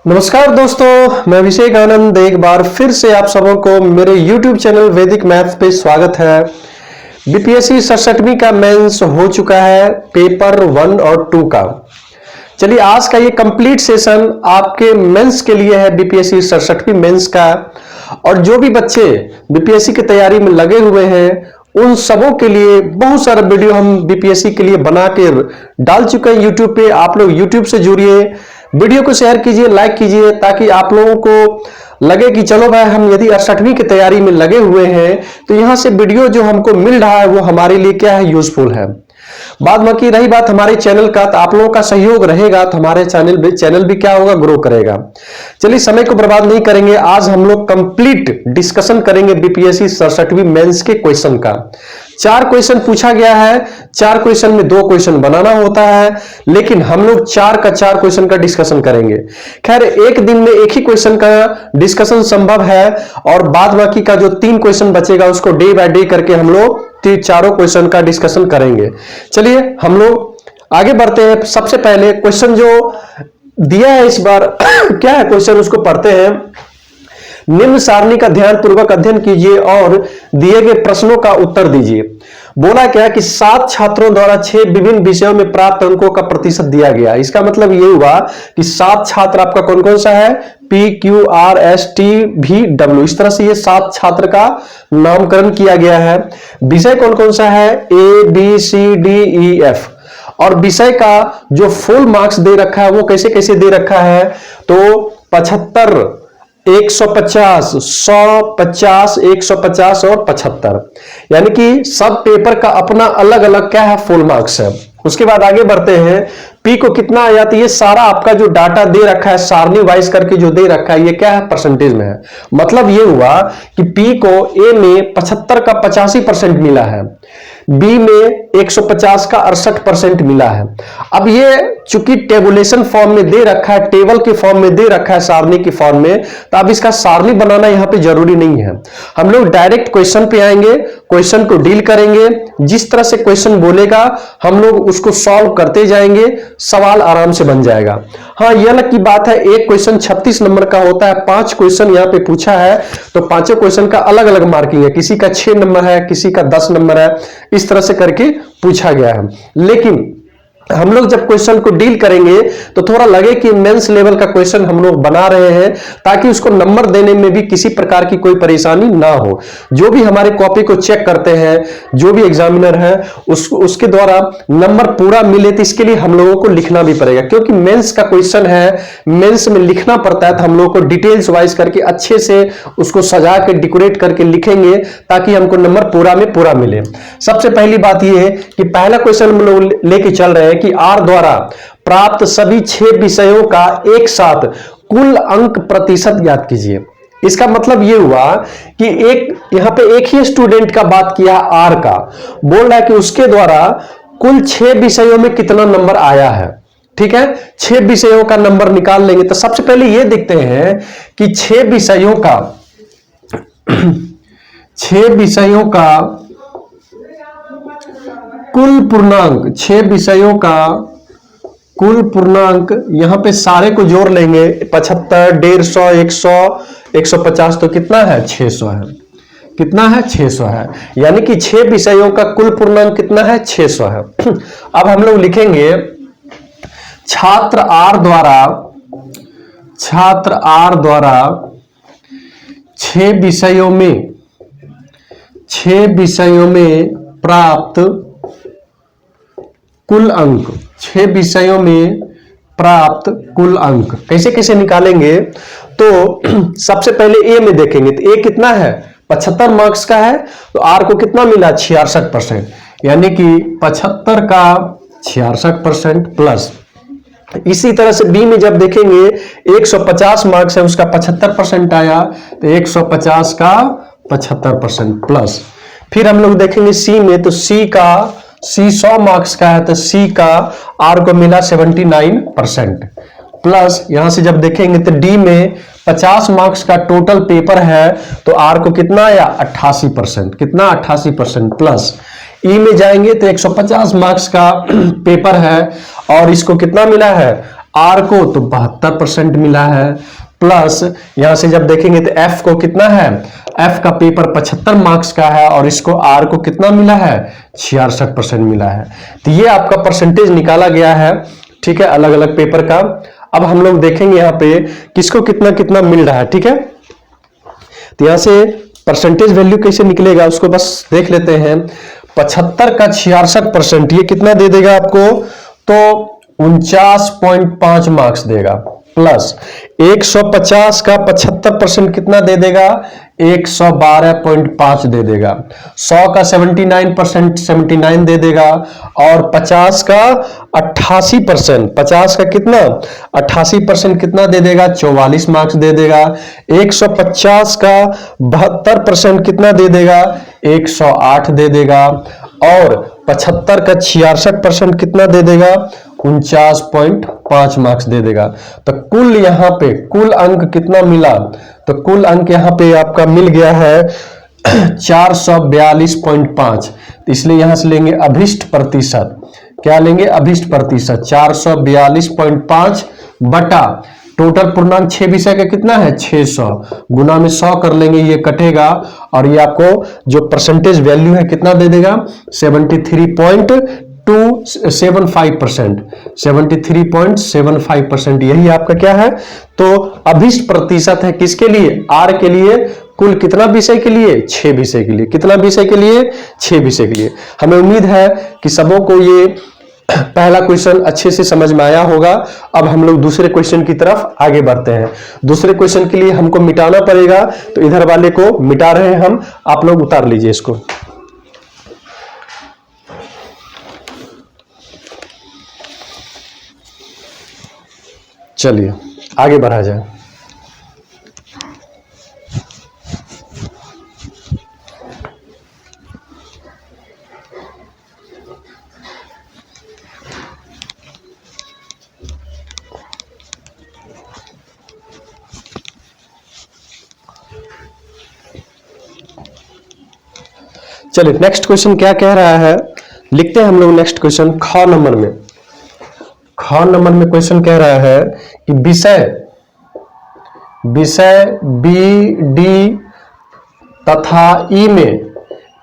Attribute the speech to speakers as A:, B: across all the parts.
A: नमस्कार दोस्तों, मैं अभिषेक आनंद एक बार फिर से आप सबों को मेरे YouTube चैनल वैदिक मैथ पे स्वागत है। बीपीएससी 67वीं का मेंस हो चुका है, पेपर 1 और 2 का। चलिए आज का ये कंप्लीट सेशन आपके मेंस के लिए है, बीपीएससी 67वीं मेंस का। और जो भी बच्चे बीपीएससी की तैयारी में लगे हुए हैं उन सबों के लिए बहुत सारा वीडियो हम बीपीएससी के लिए बना के डाल चुके हैं यूट्यूब पे। आप लोग यूट्यूब से जुड़िए, वीडियो को शेयर कीजिए, लाइक कीजिए, ताकि आप लोगों को लगे कि चलो भाई हम यदि 68वीं की तैयारी में लगे हुए हैं तो यहां से वीडियो जो हमको मिल रहा है वो हमारे लिए क्या है, यूजफुल है। बाद बाकी रही बात हमारे चैनल का, तो आप लोगों का सहयोग रहेगा तो हमारे चैनल भी क्या होगा, ग्रो करेगा। चलिए समय को बर्बाद नहीं करेंगे, आज हम लोग कंप्लीट डिस्कशन करेंगे बीपीएससी 67वीं मेंस के क्वेश्चन का। 4 क्वेश्चन पूछा गया है, 4 क्वेश्चन में 2 क्वेश्चन बनाना होता है, लेकिन हम लोग 4 का 4 क्वेश्चन का डिस्कशन करेंगे। खैर एक दिन में एक ही क्वेश्चन का डिस्कशन संभव है और बाद बाकी का जो 3 क्वेश्चन बचेगा उसको डे बाय डे करके हम लोग चारों क्वेश्चन का डिस्कशन करेंगे। चलिए हम लोग आगे बढ़ते हैं। सबसे पहले क्वेश्चन जो दिया है इस बार क्या है क्वेश्चन, उसको पढ़ते हैं। निम्न सारणी का ध्यानपूर्वक अध्ययन कीजिए और दिए गए प्रश्नों का उत्तर दीजिए। बोला क्या कि 7 छात्रों द्वारा 6 विभिन्न विषयों में प्राप्त अंकों का प्रतिशत दिया गया। इसका मतलब ये हुआ कि 7 छात्र आपका कौन कौन सा है, P, Q, R, S, T, V, W। इस तरह से ये 7 छात्र का नामकरण किया गया है। विषय कौन कौन सा है, A, B, C, D, E, F। और विषय का जो फुल मार्क्स दे रखा है वो कैसे कैसे दे रखा है, तो 75, 150, 100, 50, 150 और 75, यानी कि सब पेपर का अपना अलग अलग क्या है, फुल मार्क्स है। उसके बाद आगे बढ़ते हैं। पी को कितना आया, तो ये सारा आपका जो डाटा दे रखा है सारणी वाइज करके जो दे रखा है ये क्या है, परसेंटेज में है। मतलब ये हुआ कि पी को ए में 75 का 85% मिला है, बी में 150 का 68% मिला है। अब ये चूंकि टेबुलेशन फॉर्म में दे रखा है, टेबल के फॉर्म में दे रखा है, सारणी के फॉर्म में, तो अब इसका सारणी बनाना यहां पे जरूरी नहीं है। हम लोग डायरेक्ट क्वेश्चन पे आएंगे, क्वेश्चन को डील करेंगे। जिस तरह से क्वेश्चन बोलेगा हम लोग उसको सॉल्व करते जाएंगे, सवाल आराम से बन जाएगा। हाँ ये अलग की बात है, एक क्वेश्चन 36 नंबर का होता है, 5 क्वेश्चन यहाँ पे पूछा है तो 5 क्वेश्चन का अलग अलग मार्किंग है, किसी का 6 नंबर है, किसी का 10 नंबर है, इस तरह से करके पूछा गया है। लेकिन हम लोग जब क्वेश्चन को डील करेंगे तो थोड़ा लगे कि मेंस लेवल का क्वेश्चन हम लोग बना रहे हैं, ताकि उसको नंबर देने में भी किसी प्रकार की कोई परेशानी ना हो। जो भी हमारे कॉपी को चेक करते हैं, जो भी एग्जामिनर है उसके द्वारा नंबर पूरा मिले, तो इसके लिए हम लोगों को लिखना भी पड़ेगा, क्योंकि मेंस का क्वेश्चन है, मेंस में लिखना पड़ता है। तो हम लोग को डिटेल्स वाइज करके अच्छे से उसको सजा के डेकोरेट करके लिखेंगे, ताकि हमको नंबर पूरा में पूरा मिले। सबसे पहली बात यह है कि पहला क्वेश्चन हम लोग लेके चल रहे हैं कि आर द्वारा प्राप्त सभी 6 विषयों का एक साथ कुल अंक प्रतिशत ज्ञात कीजिए। इसका मतलब यह हुआ कि यहां पे एक ही स्टूडेंट का बात किया आर का, बोल रहा है कि उसके द्वारा कुल 6 विषयों में कितना नंबर आया है। ठीक है, 6 विषयों का नंबर निकाल लेंगे। तो सबसे पहले यह देखते हैं कि 6 विषयों का 6 विषयों का कुल पूर्णांक, 6 विषयों का कुल पूर्णांक यहां पे सारे को जोड़ लेंगे, 75, 150, 100, 150, तो कितना है, 600 है। कितना है, 600 है। यानी कि 6 विषयों का कुल पूर्णांक कितना है, 600 है। अब हम लोग लिखेंगे छात्र आर द्वारा 6 विषयों में प्राप्त कुल अंक, 6 विषयों में प्राप्त कुल अंक कैसे कैसे निकालेंगे, तो सबसे पहले ए में देखेंगे। तो ए कितना है, 75 मार्क्स का है, तो आर को कितना मिला, 66%, यानी कि 75 का 66% प्लस। इसी तरह से बी में जब देखेंगे 150 मार्क्स है, उसका 75% आया, तो 150 का 75% प्लस। फिर हम लोग देखेंगे सी में, तो सी 100 मार्क्स का है, तो सी का आर को मिला 79% प्लस। यहां से जब देखेंगे तो डी में 50 मार्क्स का टोटल पेपर है, तो आर को कितना आया, 88%। कितना, 88% प्लस। ई में जाएंगे तो 150 मार्क्स का पेपर है और इसको कितना मिला है, आर को तो 72% मिला है, प्लस यहां से जब देखेंगे तो एफ को कितना है, एफ का पेपर 75 मार्क्स का है और इसको आर को कितना मिला है, 66% मिला है। तो ये आपका परसेंटेज निकाला गया है, ठीक है, अलग अलग पेपर का। अब हम लोग देखेंगे यहाँ पे किसको कितना कितना मिल रहा है, ठीक है। तो यहां से परसेंटेज वैल्यू कैसे निकलेगा उसको बस देख लेते हैं। 75 का 66%, ये कितना दे देगा आपको, तो 49.5 मार्क्स देगा, प्लस 150 का 75% कितना दे देगा, 112.5 दे देगा। 100 का 79% 79 दे देगा, और 50 का 88%, 50 का कितना 88% कितना दे देगा, 44 मार्क्स दे देगा। 150 का 72% कितना दे देगा, 108 दे देगा, और 75 का 66% कितना दे देगा, 49.5 मार्क्स दे देगा। तो कुल यहां पे कुल अंक कितना मिला, तो कुल अंक यहां पे आपका मिल गया है 442.5। तो इसलिए यहां से लेंगे अभिष्ट प्रतिशत, क्या लेंगे, अभिष्ट प्रतिशत 442.5 बटा टोटल पूर्णांक 6 विषय का कितना है 600, गुना में 100 कर लेंगे, ये कटेगा और ये आपको जो परसेंटेज वैल्यू है कितना दे देगा, 73.275%, 73.75%, यही आपका क्या है, तो अभिष्ट प्रतिशत है किसके लिए, आर के लिए। कुल कितना विषय के लिए, 6 विषय के लिए। कितना विषय के लिए, 6 विषय के लिए। हमें उम्मीद है कि सबों को ये पहला क्वेश्चन अच्छे से समझ में आया होगा। अब हम लोग दूसरे क्वेश्चन की तरफ आगे बढ़ते हैं। दूसरे क्वेश्चन के लिए हमको मिटाना पड़ेगा, तो इधर वाले को मिटा रहे हैं हम, आप लोग उतार लीजिए इसको। चलिए आगे बढ़ा जाए। चलिए नेक्स्ट क्वेश्चन क्या कह रहा है, लिखते हैं हम लोग नेक्स्ट क्वेश्चन। ख नंबर में, ख नंबर में क्वेश्चन कह रहा है कि विषय बी डी तथा ई में,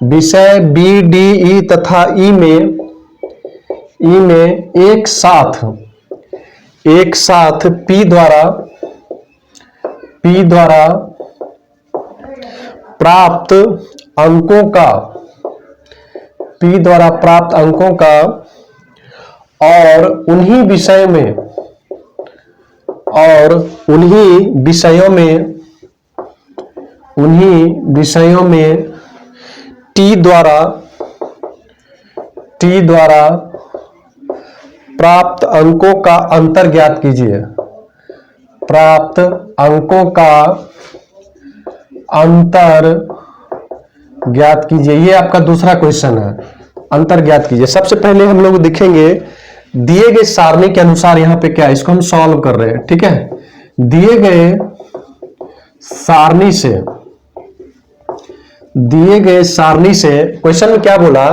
A: विषय बी डी ई तथा ई में एक साथ पी द्वारा प्राप्त अंकों का और उन्हीं विषयों में टी द्वारा प्राप्त अंकों का अंतर ज्ञात कीजिए। प्राप्त अंकों का अंतर ज्ञात कीजिए, ये आपका दूसरा क्वेश्चन है। अंतर ज्ञात कीजिए। सबसे पहले हम लोग दिखेंगे दिए गए सारणी के अनुसार, यहां पे क्या है, इसको हम सॉल्व कर रहे हैं, ठीक है। दिए गए सारणी से क्वेश्चन में क्या बोला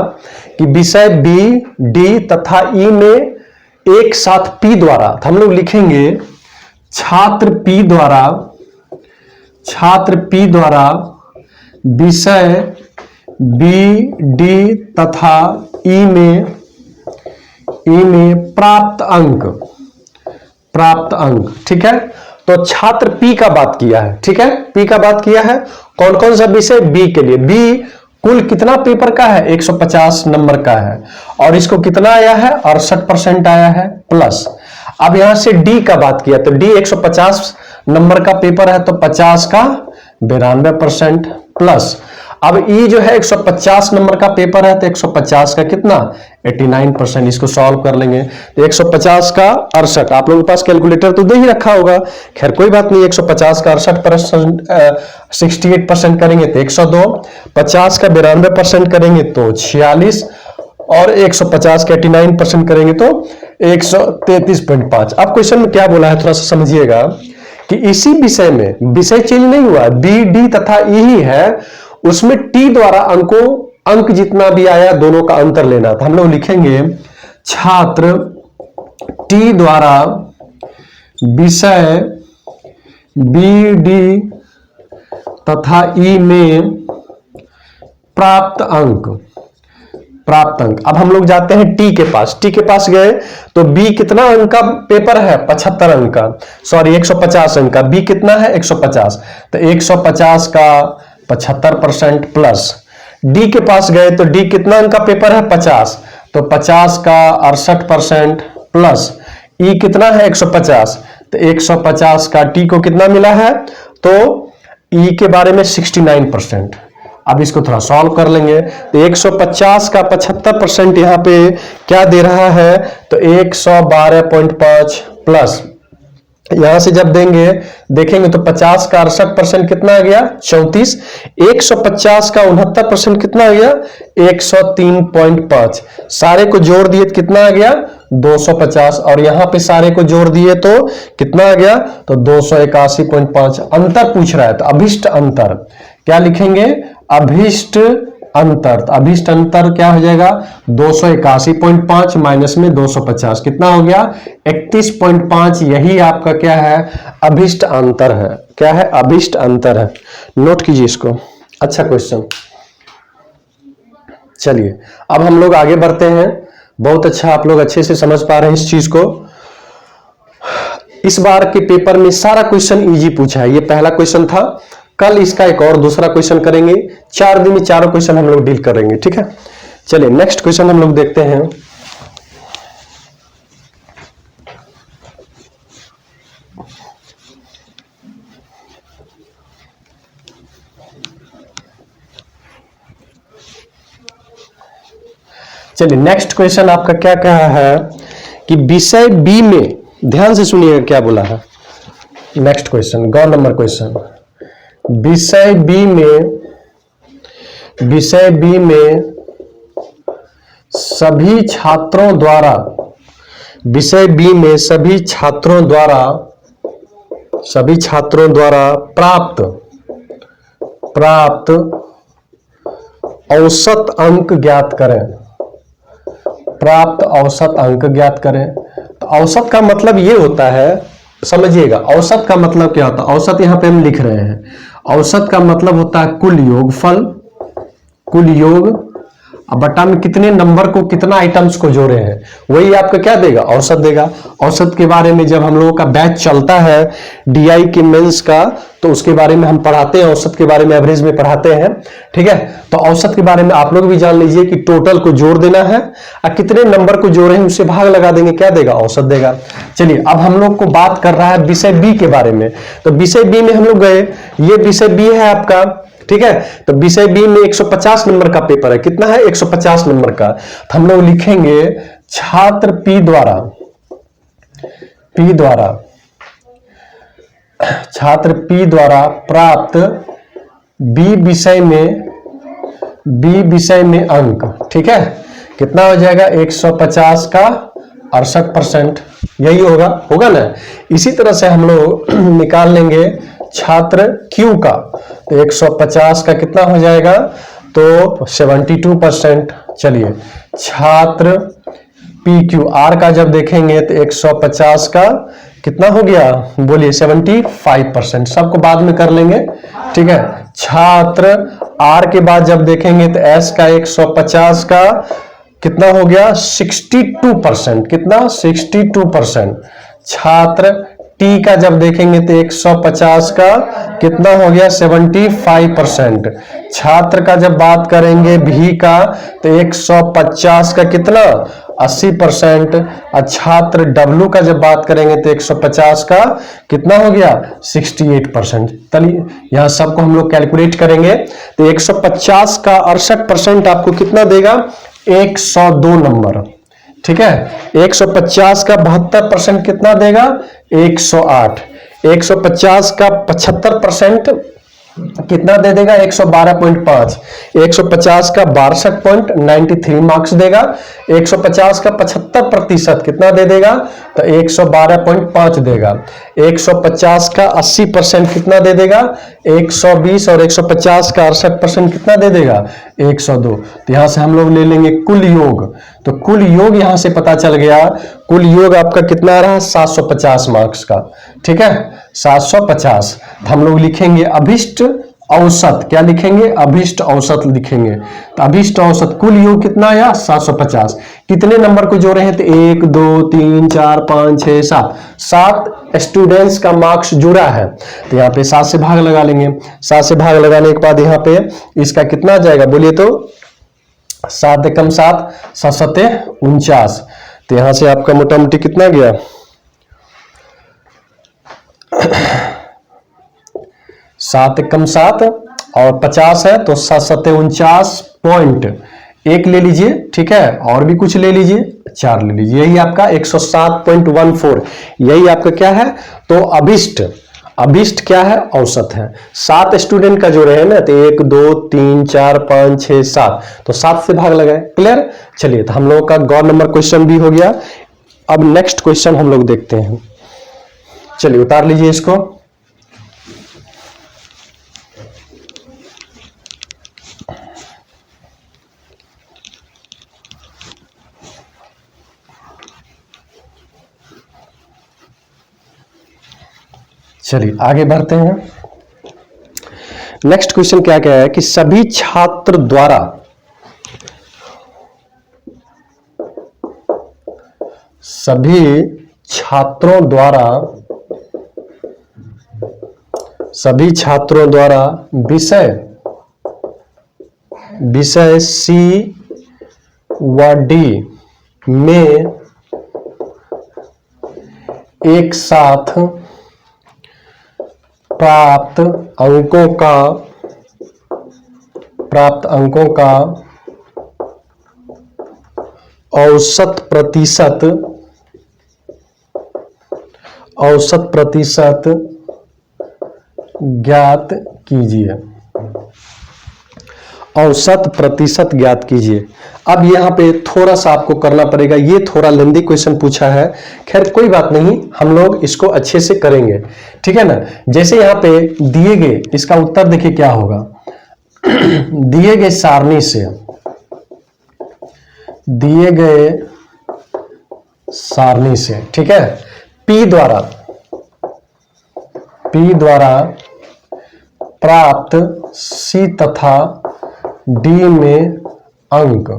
A: कि विषय बी डी तथा ई में एक साथ पी द्वारा, तो हम लोग लिखेंगे छात्र पी द्वारा विषय बी डी तथा ई में प्राप्त अंक, ठीक है। तो छात्र पी का बात किया है, ठीक है, पी का बात किया है। कौन कौन सा विषय, बी के लिए। बी कुल कितना पेपर का है, 150 नंबर का है, और इसको कितना आया है, 68% आया है, प्लस अब यहां से डी का बात किया, तो डी 150 नंबर का पेपर है, तो 50 का 92%, प्लस अब ई जो है 150 नंबर का पेपर है, तो 150 का कितना 89%। इसको सॉल्व कर लेंगे तो 150 का 68, आप लोगों के पास कैलकुलेटर तो दे ही रखा होगा, खैर कोई बात नहीं। 150 का 68% 68% करेंगे तो 102, 50 का 92% करेंगे तो 46, और 150 का 89% करेंगे तो 133.5। अब क्वेश्चन में क्या बोला है थोड़ा सा समझिएगा कि इसी विषय में, विषय चेंज नहीं हुआ, बी डी तथा ई ही है, उसमें टी द्वारा अंक जितना भी आया दोनों का अंतर लेना था। हम लोग लिखेंगे छात्र टी द्वारा विषय बी, डी तथा ई में प्राप्त अंक। अब हम लोग जाते हैं टी के पास। टी के पास गए तो बी कितना अंक का पेपर है? 75 अंक का, सॉरी 150 अंक का। बी कितना है? 150। तो 150 का 75% प्लस। डी के पास गए तो डी कितना अंक का पेपर है? 50। तो 50 का 68% प्लस। ई कितना है? 150। तो 150 का टी को कितना मिला है? तो ई के बारे में 69%। अब इसको थोड़ा सॉल्व कर लेंगे तो 150 का 75% यहां पे क्या दे रहा है? तो 112.5 प्लस यहां से जब देखेंगे तो 50 का 68% कितना आ गया? 34। 150 का 69% कितना आ गया? 103.5। सारे को जोड़ दिए तो कितना आ गया? 250। और यहां पे सारे को जोड़ दिए तो कितना आ गया? तो 281.5। अंतर पूछ रहा है तो अभिष्ट अंतर क्या लिखेंगे? अभिष्ट अंतर। तो अभिष्ट अंतर क्या हो जाएगा? 281.5 माइनस में 250 कितना हो गया? 31.5। यही आपका क्या है? अभिष्ट अंतर है। क्या है? अभिष्ट अंतर है। नोट कीजिए इसको। अच्छा क्वेश्चन। चलिए अब हम लोग आगे बढ़ते हैं। बहुत अच्छा, आप लोग अच्छे से समझ पा रहे हैं इस चीज को। इस बार के पेपर में सारा क्वेश्चन इजी पूछा है। ये पहला क्वेश्चन था। कल इसका एक और दूसरा क्वेश्चन करेंगे। 4 दिन में चारों क्वेश्चन हम लोग डील करेंगे। ठीक है, चलिए नेक्स्ट क्वेश्चन हम लोग देखते हैं। चलिए नेक्स्ट क्वेश्चन आपका क्या कहा है कि विषय बी में, ध्यान से सुनिएगा क्या बोला है। नेक्स्ट क्वेश्चन, गौ नंबर क्वेश्चन। विषय बी में सभी छात्रों द्वारा, विषय बी में सभी छात्रों द्वारा प्राप्त औसत अंक ज्ञात करें। प्राप्त औसत अंक ज्ञात करें। तो औसत का मतलब ये होता है, समझिएगा औसत का मतलब क्या होता है। औसत यहां पे हम लिख रहे हैं। औसत का मतलब होता है कुल योगफल, कुल योग बटा में कितने नंबर को, कितना आइटम्स को जोड़े हैं, वही आपका क्या देगा? औसत देगा। औसत के बारे में जब हम लोगों का बैच चलता है डीआई के मेंस का, तो उसके बारे में हम पढ़ाते हैं। औसत के बारे में एवरेज में पढ़ाते हैं। ठीक है, तो औसत के बारे में आप लोग भी जान लीजिए कि टोटल को जोड़ देना है और कितने नंबर को जोड़े हैं उससे भाग लगा देंगे, क्या देगा? औसत देगा। चलिए अब हम लोग को बात कर रहा है विषय बी के बारे में। तो विषय बी में हम लोग गए, ये विषय बी है आपका। ठीक है, तो विषय बी में 150 नंबर का पेपर है। कितना है? 150 नंबर का। तो हम लोग लिखेंगे छात्र पी द्वारा प्राप्त बी विषय में अंक। ठीक है, कितना हो जाएगा? 150 का 68%। यही होगा ना। इसी तरह से हम लोग निकाल लेंगे छात्र क्यू का। तो 150 का कितना हो जाएगा? तो 72%। चलिए छात्र पी क्यू आर का जब देखेंगे तो 150 का कितना हो गया? बोलिए 75%। सबको बाद में कर लेंगे। ठीक है, छात्र आर के बाद जब देखेंगे तो एस का 150 का कितना हो गया? 62%। कितना? 62%। छात्र टी का जब देखेंगे तो 150 का कितना हो गया? 75%। छात्र का जब बात करेंगे भी का तो 150 का कितना? 80%। और छात्र डब्ल्यू का जब बात करेंगे तो 150 का कितना हो गया? 68%। चलिए यहां सबको हम लोग कैलकुलेट करेंगे तो 150 का 68% आपको कितना देगा? 102 नंबर। ठीक है, 150 का 72% कितना देगा? 108। 150 का 75% कितना दे देगा 112.5। 150 का 62.93 मार्क्स देगा। 150 का 75% कितना दे देगा, तो 112.5 देगा। 150 का 80% कितना दे देगा, 120। और 150 का 68% कितना दे देगा, 102। तो यहां से हम लोग ले लेंगे कुल योग। तो कुल योग यहां से पता चल गया, कुल योग आपका कितना रहा, 750 मार्क्स का। ठीक है, 750। हम लोग लिखेंगे अभिष्ट औसत, क्या लिखेंगे, अभिष्ट औसत लिखेंगे। तो अभिष्ट औसत कुल योग कितना आया, 750। कितने नंबर को जोड़े हैं, तो 1 2 3 4 5 6 7, 7 स्टूडेंट्स का मार्क्स जुड़ा है। तो यहाँ पे 7 से भाग लगा लेंगे। 7 से भाग लगाने के बाद यहाँ पे इसका कितना आ जाएगा, बोलिए तो 7 एकम 7, 7 सते 49। तो यहां से आपका मोटा मोटी कितना गया, 7 एकम 7 और 50 है, तो 7 सते 49.1 ले लीजिए। ठीक है, और भी कुछ ले लीजिए, 4 ले लीजिए। यही आपका 107.14, यही आपका क्या है, तो अभिष्ट। अभिष्ट क्या है, औसत है। 7 स्टूडेंट का जोड़े है ना, तो 1 2 3 4 5 6 7, तो 7 से भाग लगाए। क्लियर। चलिए, तो हम लोगों का गौर नंबर क्वेश्चन भी हो गया। अब नेक्स्ट क्वेश्चन हम लोग देखते हैं। चलिए उतार लीजिए इसको। चलिए आगे बढ़ते हैं। नेक्स्ट क्वेश्चन क्या क्या है कि सभी छात्रों द्वारा विषय सी व डी में एक साथ प्राप्त अंकों का औसत प्रतिशत ज्ञात कीजिए। औसत प्रतिशत ज्ञात कीजिए। अब यहाँ पे थोड़ा सा आपको करना पड़ेगा, ये थोड़ा लेंदी क्वेश्चन पूछा है। खैर कोई बात नहीं, हम लोग इसको अच्छे से करेंगे। ठीक है ना। जैसे यहाँ पे दिए गए, इसका उत्तर देखिए क्या होगा। दिए गए सारणी से, ठीक है, P द्वारा प्राप्त C तथा D में अंक।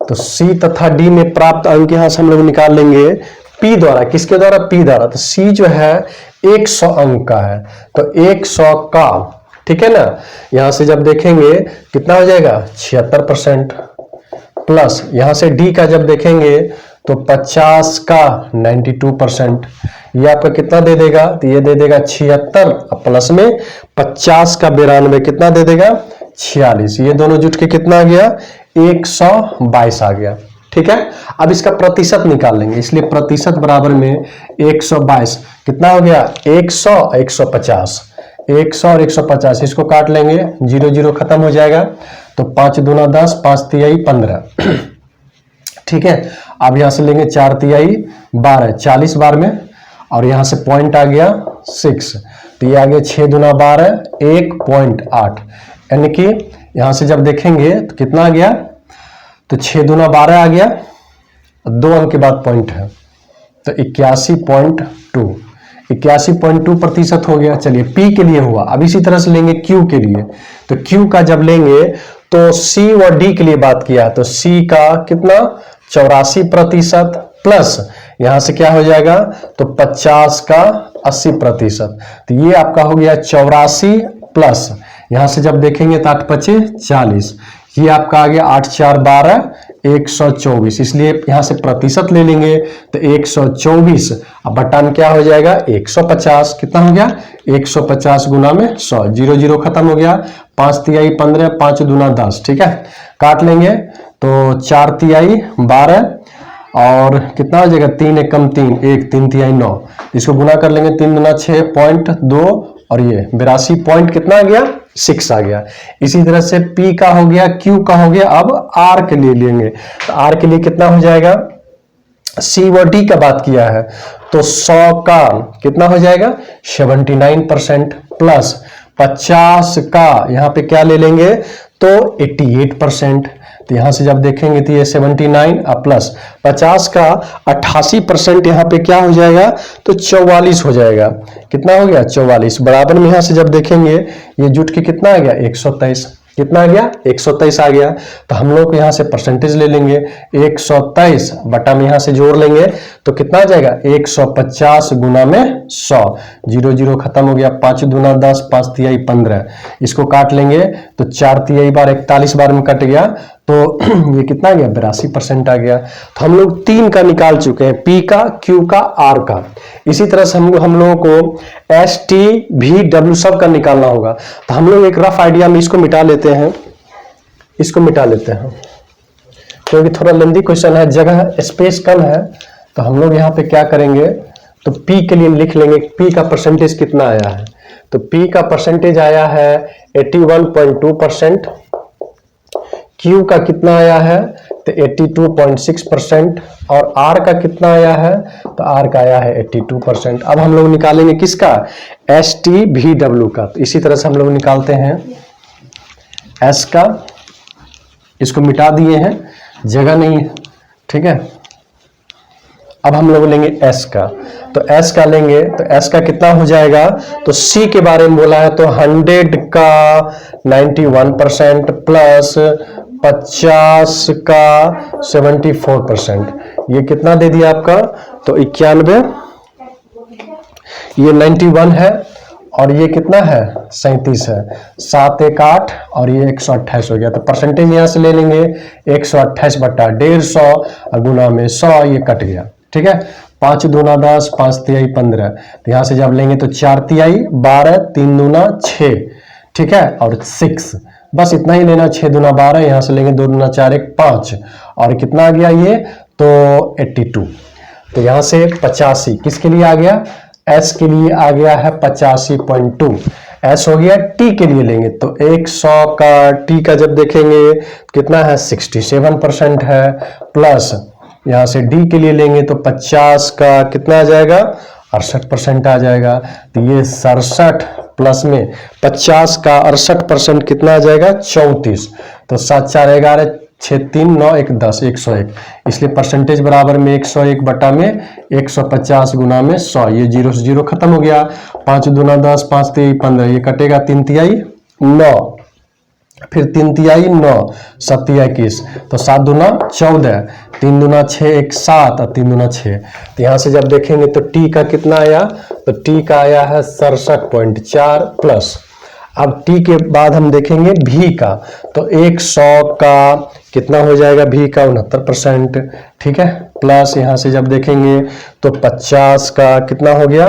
A: तो C तथा D में प्राप्त अंक यहां से हम लोग निकाल लेंगे P द्वारा। किसके द्वारा, P द्वारा। तो C जो है 100 अंक का है, तो 100 का, ठीक है ना। यहां से जब देखेंगे कितना हो जाएगा, 76%, प्लस यहां से D का जब देखेंगे तो 50 का 92%। ये आपका कितना दे देगा, तो ये दे देगा 76, प्लस में 50 का 92 कितना दे देगा, 46। ये दोनों जुट के कितना आ गया, 122 आ गया। ठीक है। अब इसका प्रतिशत निकाल लेंगे, इसलिए प्रतिशत बराबर में 122 कितना हो गया, 100 150, 100 और 150 इसको काट लेंगे, 0 0 खत्म हो जाएगा। तो 5 दूना 10, 5 तिहाई 15। ठीक है। अब यहां से लेंगे 4 तिहाई 12, 40 बार में, और यहां से पॉइंट आ गया 6, तो ये आ गया 6 दूना 12, 1.8। यानी कि यहां से जब देखेंगे तो कितना आ गया, तो 6 दूना 12 आ गया, 2 अंक के बाद पॉइंट है, तो 81.2% हो गया। चलिए P के लिए हुआ। अब इसी तरह से लेंगे Q के लिए। तो Q का जब लेंगे तो C और D के लिए बात किया, तो C का कितना 84%, प्लस यहां से क्या हो जाएगा, तो 50 का 80%। तो ये आपका हो गया 84, प्लस यहां से जब देखेंगे तो 8 5 40, ये आपका आ गया 8 4 12, 124। इसलिए यहां से प्रतिशत ले लेंगे तो 124, अब बटन क्या हो जाएगा, 150। कितना हो गया, 150 गुना में 100, 0 0 खत्म हो गया। 5 तिहाई 15, 5 दूना 10। ठीक है, काट लेंगे तो 4 तिहाई 12, और कितना हो जाएगा, 3 एकम 3, 1 3 तिहाई 9। इसको गुना कर लेंगे, 3 दूना 6.2, और ये 82 पॉइंट कितना आ गया, 6 आ गया। इसी तरह से P का हो गया, Q का हो गया। अब R के लिए लेंगे तो R के लिए कितना हो जाएगा, C व D का बात किया है तो 100 का कितना हो जाएगा 79% प्लस 50 का यहां पे क्या ले लेंगे तो 88%। तो यहां से जब देखेंगे तो ये 79 प्लस 50 का 88% यहां पे क्या हो जाएगा तो 44 हो जाएगा। कितना हो गया 44 बराबर में यहां से जब देखेंगे ये जुट के कितना आ गया 123। कितना आ गया 123 आ गया। तो हम लोग यहां से परसेंटेज ले लेंगे 123 बटा में यहां से जोड़ लेंगे तो कितना आ जाएगा 150 गुना में 100। 0 0 खत्म हो गया। 5 दूना 10, 5 तिहाई 15। इसको काट लेंगे तो 4 तिहाई बार 41 बार में कट गया तो ये कितना आ गया 82% आ गया। तो हम लोग 3 का निकाल चुके हैं, P का, Q का, R का। इसी तरह से हम लोगों को S T V W सब का निकालना होगा। तो हम लोग एक रफ आइडिया में इसको मिटा लेते हैं, इसको मिटा लेते हैं क्योंकि थोड़ा लेंदी क्वेश्चन है, जगह स्पेस कम है। तो हम लोग यहाँ पे क्या करेंगे तो P के लिए लिख लेंगे P का परसेंटेज कितना आया है। तो P का परसेंटेज आया है 81.2%। Q का कितना आया है तो 82.6% और R का कितना आया है तो R का आया है 82%। अब हम लोग निकालेंगे किसका S T V W का। तो इसी तरह से हम लोग निकालते हैं S का, इसको मिटा दिए हैं, जगह नहीं है, ठीक है। अब हम लोग लेंगे S का। तो S का लेंगे तो S का कितना हो जाएगा तो C के बारे में बोला है तो 100 का 91% प्लस 50 का 74%। ये कितना दे दिया आपका तो 91, ये 91 है और ये कितना है 37 है। 7 1 8 और ये 128 हो गया। तो परसेंटेज यहां से ले लेंगे 128 बटा 150 गुना में 100, ये कट गया, ठीक है। 5 दूना 10, 5 तिहाई 15। तो यहां से जब लेंगे तो 4 तिहाई 12, 3 दूना 6, ठीक है, और 6 बस इतना ही लेना। 6 दूना 12, यहां से लेंगे 2 दूना 4 1 5 और कितना आ गया ये तो 82। तो यहां से 85 किसके लिए आ गया S के लिए आ गया है 85.2। S हो गया। T के लिए लेंगे तो 100 का T का जब देखेंगे कितना है 67% है प्लस यहां से D के लिए लेंगे तो 50 का कितना आ जाएगा 68% आ जाएगा। तो ये 67 प्लस में 50 का 68% कितना आ जाएगा 34। तो 7 4 11 6 3 9 1 10 101, इसलिए परसेंटेज बराबर में 101 बटा में 150 गुना में 100। ये 0 से 0 खत्म हो गया। 5 दूना 10, 5 तिहाई 15, ये कटेगा 3 तिहाई 9, फिर 3 तिहाई 9, 7 तिहाई 21, तो 7 दूना 14, 3 दूना 6 1 7 और 3 दूना 6। तो यहाँ से जब देखेंगे तो T का कितना आया तो T का आया है 67.4 प्लस। अब T के बाद हम देखेंगे V का तो 100 का कितना हो जाएगा V का 69%, ठीक है, प्लस यहाँ से जब देखेंगे तो 50 का कितना हो गया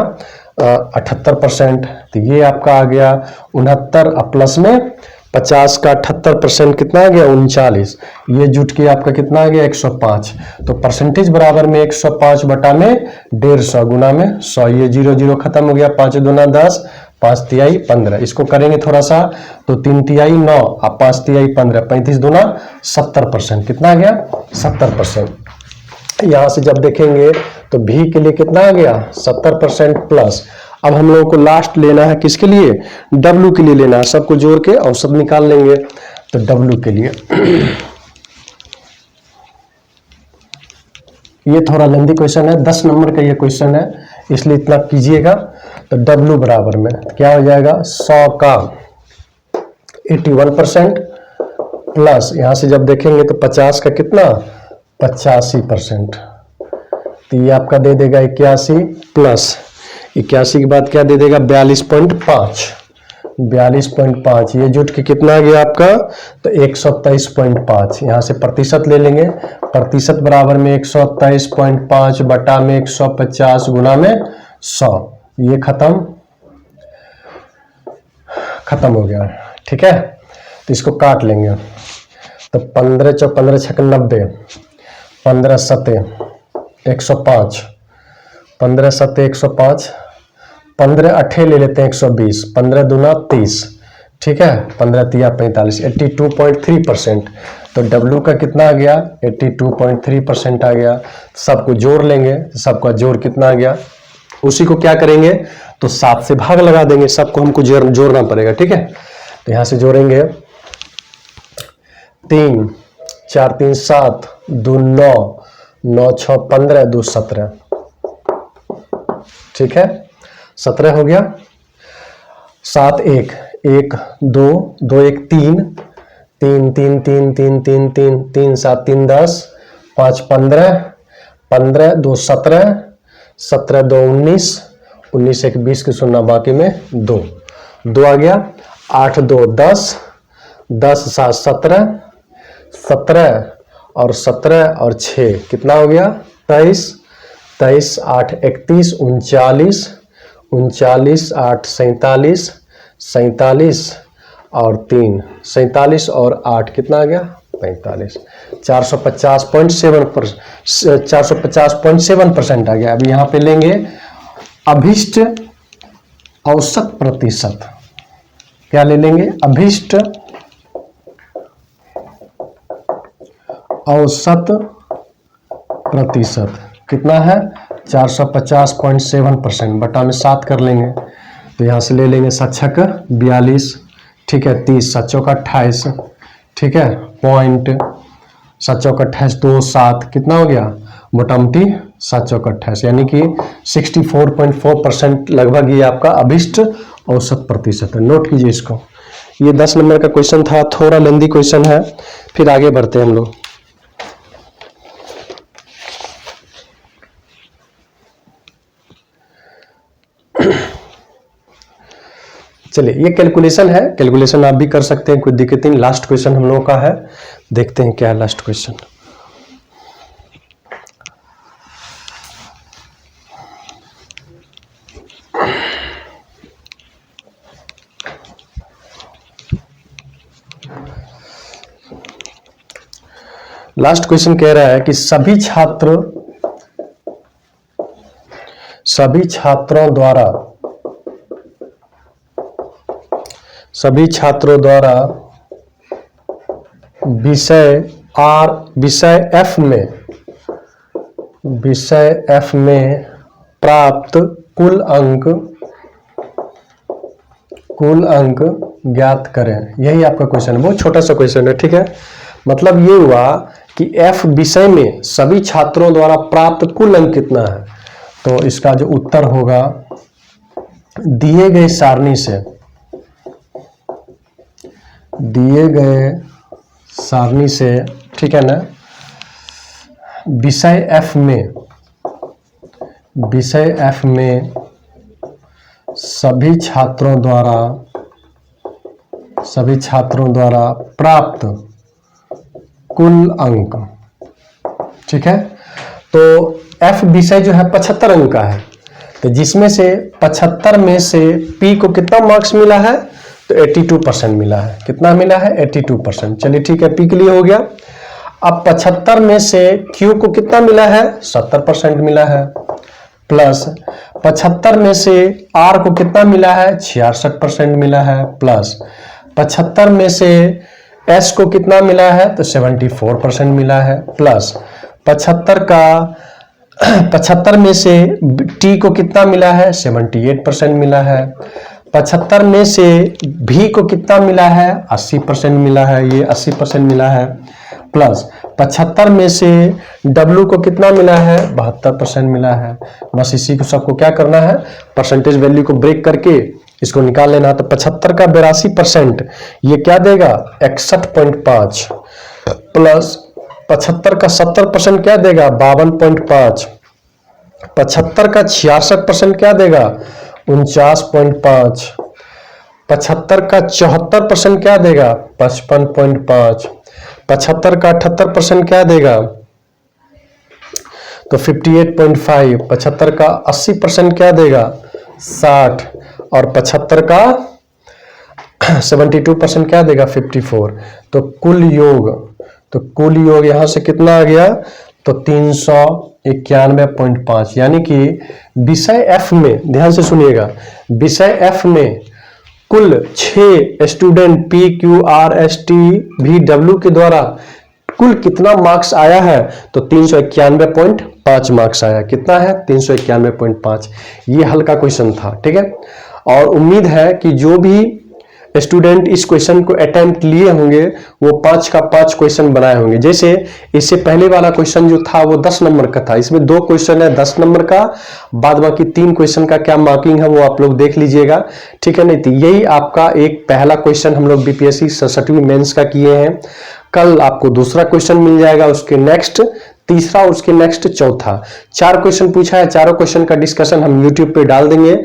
A: 78%। तो ये आपका आ गया 69 प्लस में 50 का 78% कितना आ गया 39। ये जुट के आपका कितना आ गया 105। तो परसेंटेज बराबर में 105 बटा में 150 गुना में 100। ये 0 0 खत्म हो गया। 5 दूना 10, 5 तिहाई 15, इसको करेंगे थोड़ा सा तो 3 तिहाई 9 और 5 तिहाई 15, 35 दूना 70%, कितना आ गया 70%। यहाँ से जब देखेंगे तो V के लिए कितना आ गया 70% प्लस। अब हम लोगों को लास्ट लेना है किसके लिए W के लिए लेना है। सबको जोड़ के औसत निकाल लेंगे। तो W के लिए ये थोड़ा लेंदी क्वेश्चन है, 10 नंबर का ये क्वेश्चन है, इसलिए इतना कीजिएगा। तो W बराबर में क्या हो जाएगा 100 का 81% प्लस यहां से जब देखेंगे तो 50 का कितना 85%। तो ये आपका दे देगा 81 प्लस 81 के बाद क्या दे देगा 42.5। 42.5 ये जुट के कितना आ गया आपका तो 123.5। यहाँ से प्रतिशत ले लेंगे। प्रतिशत बराबर में 123.5 बटा में 150 गुना में 100। ये खत्म हो गया, ठीक है। तो इसको काट लेंगे तो 15 × 15 = 90, 15 × 7 = 105, 15 × 7 = 105, 15 × 8 ले लेते हैं 120, 15 दूना 30, ठीक है, 15 तिया 45, 82.3%। तो W का कितना आ गया, 82.3% आ गया। सबको जोड़ लेंगे, सबका जोड़ कितना आ गया, उसी को क्या करेंगे, तो 7 से भाग लगा देंगे, सबको हमको जोड़ना पड़ेगा। ठीक है, तो यहां से जोड़ेंगे 3 4 3 7 2 9 9 6 15 2 17। ठीक है, 17 हो गया। 7 1 1 2 2 1 3 3 3 3 3 3 3 3 7 3 10 5 15 15 2 17 17 2 19 19 1 20 की सुनना, बाकी में 2 2 आ गया। 8 2 10 10 7 17 17 और 17 और 6 कितना हो गया, 23 23 8 31 39 39 8 47 47 और 3 47 और 8 कितना आ गया, 45। 450.7% आ गया। अभी यहां पे लेंगे अभिष्ट औसत प्रतिशत। क्या ले लेंगे, अभिष्ट औसत प्रतिशत कितना है, 450.7%, बटा में 7 कर लेंगे। तो यहां से ले लेंगे 7 छक 42, ठीक है, 30 7 चौका 28, ठीक है, पॉइंट 7 चौका 28 2 7 कितना हो गया, मोटा मोटी 7 चौका 28, यानी कि 64.4% लगभग ये आपका अभिष्ट औसत प्रतिशत है। नोट कीजिए इसको। ये 10 नंबर का क्वेश्चन था, थोड़ा लेंदी क्वेश्चन है। फिर आगे बढ़ते हैं हम लोग। चलिए, ये कैलकुलेशन है, कैलकुलेशन आप भी कर सकते हैं, कोई दिक्कत नहीं। लास्ट क्वेश्चन हम लोगों का है, देखते हैं क्या है लास्ट क्वेश्चन। लास्ट क्वेश्चन कह रहा है कि सभी छात्रों द्वारा विषय F में प्राप्त कुल अंक ज्ञात करें। यही आपका क्वेश्चन है, बहुत छोटा सा क्वेश्चन है। ठीक है, मतलब ये हुआ कि F विषय में सभी छात्रों द्वारा प्राप्त कुल अंक कितना है। तो इसका जो उत्तर होगा, दिए गए सारणी से, ठीक है ना, विषय F में सभी छात्रों द्वारा प्राप्त कुल अंक, ठीक है। तो F विषय जो है 75 अंक का है, तो जिसमें से 75 में से P को कितना मार्क्स मिला है, तो 82% मिला है। कितना मिला है, 82%। चलिए ठीक है, P के लिए हो गया। अब 75 में से Q को कितना मिला है, 70% मिला है, प्लस 75 में से R को कितना मिला है, 66% मिला है, प्लस 75 में से S को कितना मिला है, तो 74% मिला है, प्लस 75 में से T को कितना मिला है, 78% मिला है, 75 में से V को कितना मिला है, 80% मिला है, ये 80% मिला है, प्लस 75 में से W को कितना मिला है, 72% मिला है। बस इसी को सबको क्या करना है, परसेंटेज वैल्यू को ब्रेक करके इसको निकाल लेना। तो 75 का 82% ये क्या देगा, 61.5, प्लस 75 का 70% क्या देगा, 52.5, 75 का 66% क्या देगा, 49.5, 75 का 74% क्या देगा, 55.5, 75 का 78% क्या देगा, तो 58.5, 75 का 80% क्या देगा, 60, और 75 का 72% क्या देगा, 54। तो कुल योग यहां से कितना आ गया, तो 391.5। यानी कि विषय F में, ध्यान से सुनिएगा, विषय F में कुल 6 स्टूडेंट PQRSTVW के द्वारा कुल कितना मार्क्स आया है, तो 391.5 मार्क्स आया। कितना है? 391.5। ये हल्का क्वेश्चन था, ठीक है। और उम्मीद है कि जो भी स्टूडेंट इस क्वेश्चन को अटेम्प्ट लिए होंगे वो 5 का 5 क्वेश्चन बनाए होंगे। जैसे इससे पहले वाला क्वेश्चन जो था वो 10 नंबर का था, इसमें 2 क्वेश्चन है 10 नंबर का, बाद बाकी 3 क्वेश्चन का क्या मार्किंग है वो आप लोग देख लीजिएगा, ठीक है। नहीं तो यही आपका एक पहला क्वेश्चन हम लोग बीपीएससी 67वीं मेंस का किए हैं। कल आपको दूसरा क्वेश्चन मिल जाएगा, उसके नेक्स्ट तीसरा, उसके नेक्स्ट चौथा। 4 क्वेश्चन पूछा है, चारों क्वेश्चन का डिस्कशन हम YouTube पे डाल देंगे।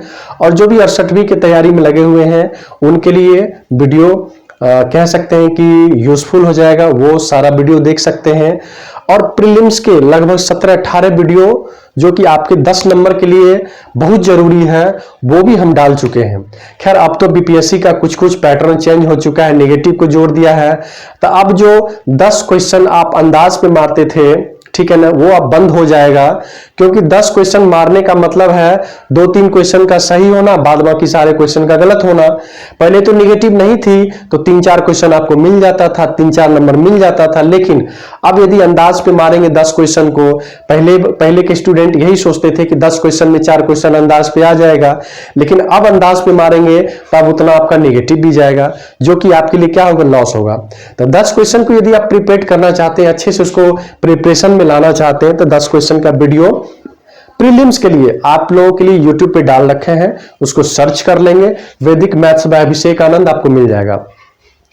A: और जो भी 68वीं की तैयारी में लगे हुए हैं उनके लिए वीडियो कह सकते हैं कि यूजफुल हो जाएगा, वो सारा वीडियो देख सकते हैं। और प्रीलिम्स के लगभग 17-18 वीडियो जो कि आपके 10 नंबर के लिए बहुत जरूरी है वो भी हम डाल चुके हैं। खैर अब तो बीपीएससी का कुछ कुछ पैटर्न चेंज हो चुका है, नेगेटिव को जोड़ दिया है, तो अब जो 10 क्वेश्चन आप अंदाज पे मारते थे, ठीक है ना, वो अब बंद हो जाएगा। क्योंकि 10 क्वेश्चन मारने का मतलब है 2-3 क्वेश्चन का सही होना, बाद बाकी सारे क्वेश्चन का गलत होना। पहले तो नेगेटिव नहीं थी तो 3-4 क्वेश्चन आपको मिल जाता था, 3-4 नंबर मिल जाता था। लेकिन अब यदि अंदाज पे मारेंगे 10 क्वेश्चन को, पहले के स्टूडेंट यही सोचते थे कि 10 क्वेश्चन में 4 क्वेश्चन अंदाज पे आ जाएगा, लेकिन अब अंदाज पे मारेंगे तब उतना आपका नेगेटिव भी जाएगा, जो कि आपके लिए क्या होगा, लॉस होगा। तो 10 क्वेश्चन को यदि आप प्रिपेयर करना चाहते हैं, अच्छे से उसको प्रिपरेशन में लाना चाहते हैं, तो 10 क्वेश्चन का वीडियो प्रीलिम्स के लिए आप लोगों के लिए YouTube पे डाल रखे हैं, उसको सर्च कर लेंगे, वैदिक मैथ्स बाय अभिषेक आनंद, आपको मिल जाएगा।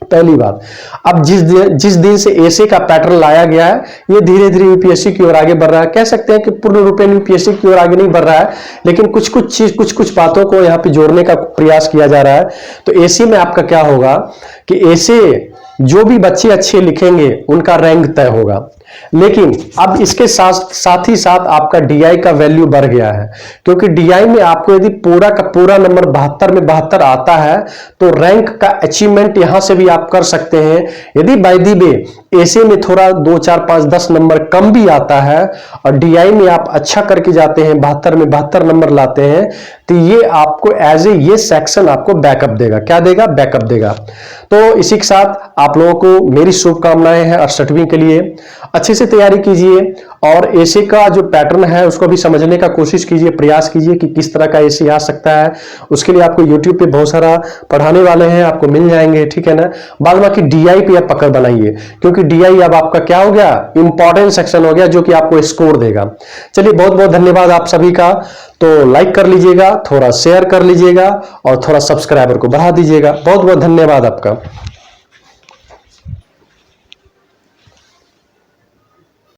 A: पहली बात, अब जिस दिन से एसे का पैटर्न लाया गया है, ये धीरे धीरे यूपीएससी की ओर आगे बढ़ रहा है। कह सकते हैं कि पूर्ण रूप में यूपीएससी की ओर आगे नहीं बढ़ रहा है, लेकिन कुछ कुछ बातों को यहाँ पे जोड़ने का प्रयास किया जा रहा है। तो एसे में आपका क्या होगा कि एसे जो भी बच्चे अच्छे लिखेंगे उनका रैंक तय होगा। लेकिन अब इसके साथ ही साथ आपका डीआई का वैल्यू बढ़ गया है, क्योंकि डीआई में आपको यदि पूरा का पूरा नंबर 72 में 72 आता है तो रैंक का अचीवमेंट यहां से भी आप कर सकते हैं। यदि बाय द वे एसे में थोड़ा 2, 4, 5, 10 नंबर कम भी आता है और डीआई में आप अच्छा करके जाते हैं, 72 में 72 नंबर लाते हैं, तो ये आपको ये सेक्शन आपको बैकअप देगा। क्या देगा? बैकअप देगा। तो इसी के साथ आप लोगों को मेरी शुभकामनाएं हैं 68वीं के लिए। अच्छे से तैयारी कीजिए और एसे का जो पैटर्न है उसको भी समझने का कोशिश कीजिए, प्रयास कीजिए कि किस तरह का एसे आ सकता है। उसके लिए आपको YouTube पे बहुत सारा पढ़ाने वाले हैं, आपको मिल जाएंगे, ठीक है ना। बाद बाकी डीआई पे आप पकड़ बनाइए, क्योंकि डीआई अब आपका क्या हो गया, इंपॉर्टेंट सेक्शन हो गया, जो कि आपको स्कोर देगा। चलिए, बहुत बहुत धन्यवाद आप सभी का। तो लाइक कर लीजिएगा, थोड़ा शेयर कर लीजिएगा और थोड़ा सब्सक्राइबर को बढ़ा दीजिएगा। बहुत बहुत धन्यवाद आपका।